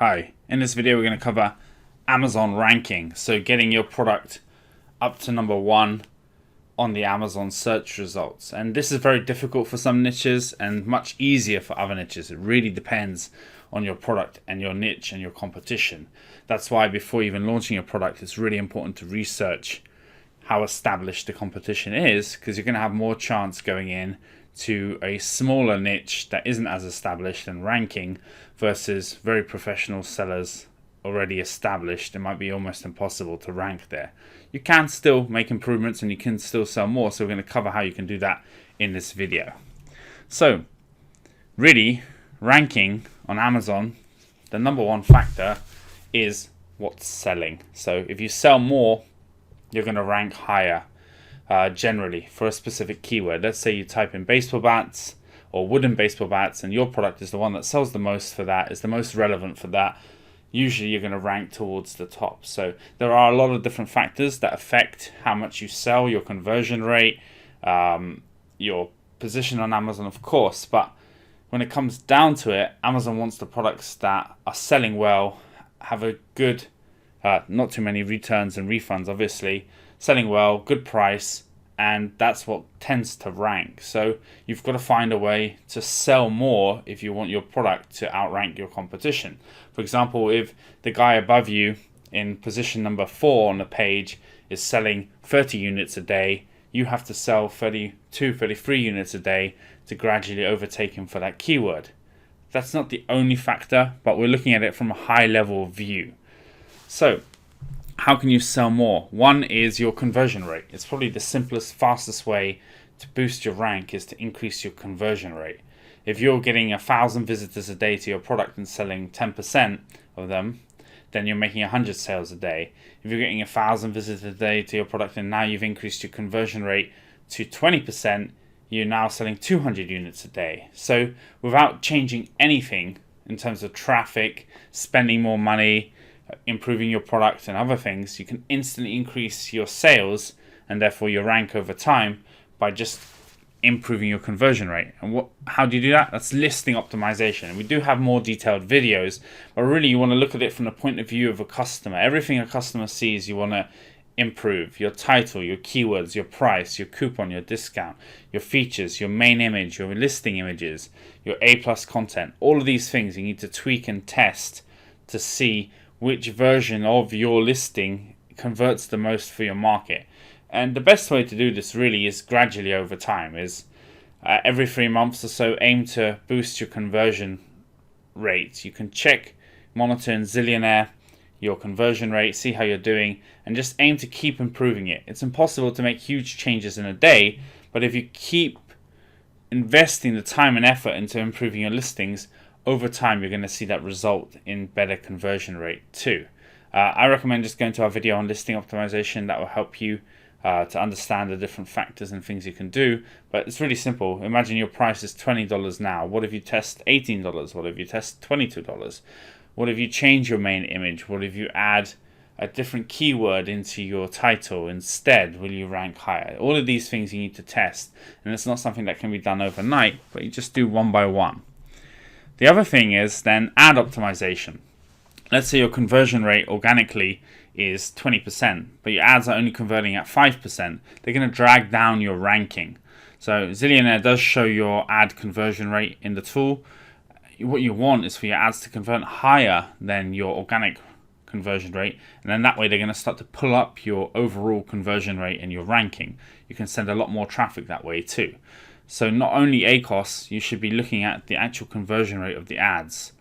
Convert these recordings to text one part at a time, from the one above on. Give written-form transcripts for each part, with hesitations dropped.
Hi, in this video we're going to cover Amazon ranking, so getting your product up to number one on the Amazon search results. And this is very difficult for some niches and much easier for other niches. It really depends on your product and your niche and your competition. That's why before even launching a product, it's really important to research how established the competition is, because you're going to have more chance going in to a smaller niche that isn't as established and ranking versus very professional sellers already established. It might be almost impossible to rank there. You can still make improvements and you can still sell more, so we're going to cover how you can do that in this video. So really, ranking on Amazon, the number one factor is what's selling. So if you sell more, you're going to rank higher generally for a specific keyword. Let's say you type in baseball bats or wooden baseball bats and your product is the one that sells the most for that, is the most relevant for that. Usually you're going to rank towards the top. So there are a lot of different factors that affect how much you sell, your conversion rate, your position on Amazon, of course. But when it comes down to it, Amazon wants the products that are selling well, have a good, not too many returns and refunds, obviously, selling well, good price, and that's what tends to rank. So you've got to find a way to sell more if you want your product to outrank your competition. For example, if the guy above you in position number 4 on the page is selling 30 units a day, you have to sell 32, 33 units a day to gradually overtake him for that keyword. That's not the only factor, but we're looking at it from a high level view. So how can you sell more? One is your conversion rate. It's probably the simplest, fastest way to boost your rank is to increase your conversion rate. If you're getting 1,000 visitors a day to your product and selling 10% of them, then you're making 100 sales a day. If you're getting 1,000 visitors a day to your product and now you've increased your conversion rate to 20%, you're now selling 200 units a day. So without changing anything in terms of traffic, spending more money, improving your product and other things, you can instantly increase your sales and therefore your rank over time by just improving your conversion rate. And how do you do that? That's listing optimization. And we do have more detailed videos, but really you want to look at it from the point of view of a customer. Everything a customer sees, you want to improve. Your title, your keywords, your price, your coupon, your discount, your features, your main image, your listing images, your A+ content. All of these things you need to tweak and test to see which version of your listing converts the most for your market. And the best way to do this really is gradually over time, is every 3 months or so aim to boost your conversion rate. You can check, monitor in Zillionaire your conversion rate, see how you're doing, and just aim to keep improving it. It's impossible to make huge changes in a day, but if you keep investing the time and effort into improving your listings, over time you're going to see that result in better conversion rate too. I recommend just going to our video on listing optimization. That will help you to understand the different factors and things you can do. But it's really simple. Imagine your price is $20 now. What if you test $18? What if you test $22? What if you change your main image? What if you add a different keyword into your title instead? Will you rank higher? All of these things you need to test, and it's not something that can be done overnight, but you just do one by one. The other thing is then ad optimization. Let's say your conversion rate organically is 20%, but your ads are only converting at 5%. They're going to drag down your ranking. So Zillionaire does show your ad conversion rate in the tool. What you want is for your ads to convert higher than your organic conversion rate, and then that way they're going to start to pull up your overall conversion rate and your ranking. You can send a lot more traffic that way too. So not only ACoS, you should be looking at the actual conversion rate of the ads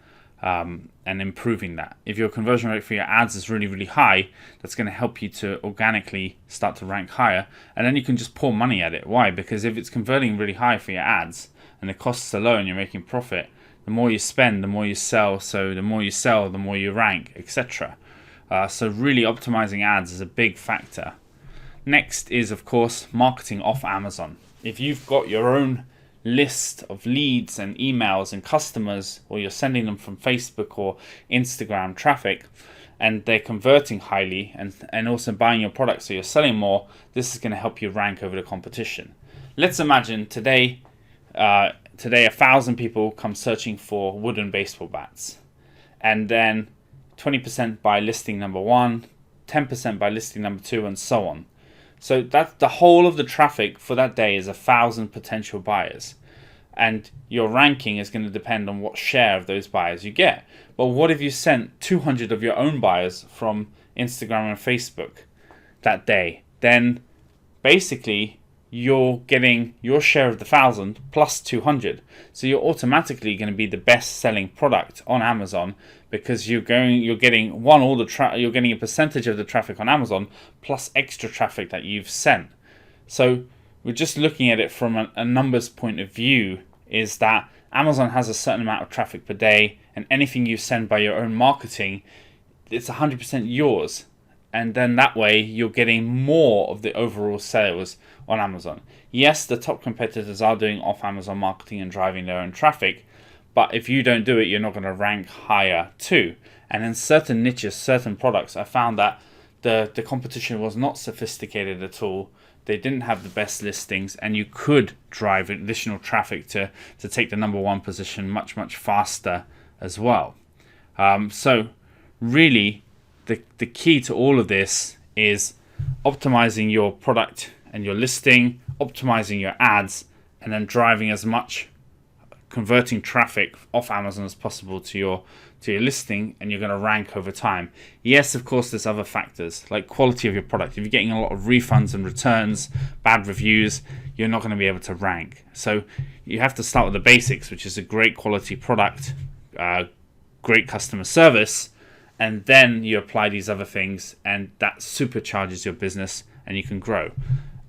and improving that. If your conversion rate for your ads is really, really high, that's going to help you to organically start to rank higher. And then you can just pour money at it. Why? Because if it's converting really high for your ads and the costs are low and you're making profit, the more you spend, the more you sell. So the more you sell, the more you rank, etc. So really optimizing ads is a big factor. Next is, of course, marketing off Amazon. If you've got your own list of leads and emails and customers, or you're sending them from Facebook or Instagram traffic, and they're converting highly and also buying your product, so you're selling more, this is going to help you rank over the competition. Let's imagine today 1,000 people come searching for wooden baseball bats. and then 20% by listing number 1, 10% by listing number 2, and so on. So that's the whole of the traffic for that day is 1,000 potential buyers. And your ranking is going to depend on what share of those buyers you get. But what if you sent 200 of your own buyers from Instagram and Facebook that day? Then basically you're getting your share of the 1,000 plus 200. So you're automatically going to be the best selling product on Amazon, because you're getting you're getting a percentage of the traffic on Amazon plus extra traffic that you've sent. So we're just looking at it from a numbers point of view, is that Amazon has a certain amount of traffic per day, and anything you send by your own marketing, it's 100% yours. And then that way you're getting more of the overall sales on Amazon. Yes, the top competitors are doing off Amazon marketing and driving their own traffic, but if you don't do it, you're not going to rank higher too. And in certain niches, certain products, I found that the competition was not sophisticated at all. They didn't have the best listings, and you could drive additional traffic to take the number 1 position much faster as well. So really, the key to all of this is optimizing your product and your listing, optimizing your ads, and then driving as much converting traffic off Amazon as possible to your listing, and you're going to rank over time. Yes, of course, there's other factors like quality of your product. If you're getting a lot of refunds and returns, bad reviews, you're not going to be able to rank. So you have to start with the basics, which is a great quality product, great customer service, and then you apply these other things, and that supercharges your business and you can grow.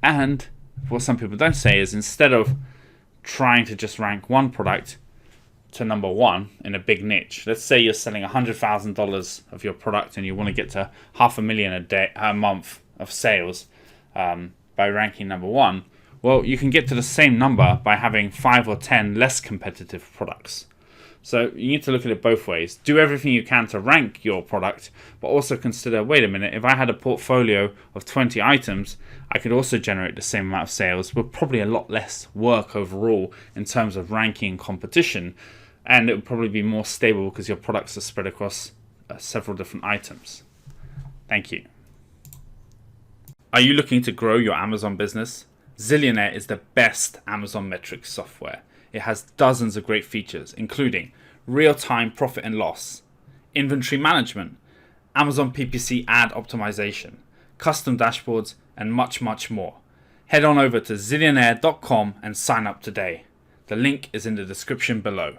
And what some people don't say is, instead of trying to just rank one product to number 1 in a big niche, let's say you're selling $100,000 of your product and you want to get to $500,000 a month of sales by ranking number 1. Well, you can get to the same number by having 5 or 10 less competitive products. So you need to look at it both ways. Do everything you can to rank your product, but also consider, wait a minute, if I had a portfolio of 20 items, I could also generate the same amount of sales with probably a lot less work overall in terms of ranking and competition. And it would probably be more stable because your products are spread across several different items. Thank you. Are you looking to grow your Amazon business? Zillionaire is the best Amazon metrics software. It has dozens of great features, including real-time profit and loss, inventory management, Amazon PPC ad optimization, custom dashboards, and much more. Head on over to zillionaire.com and sign up today. The link is in the description below.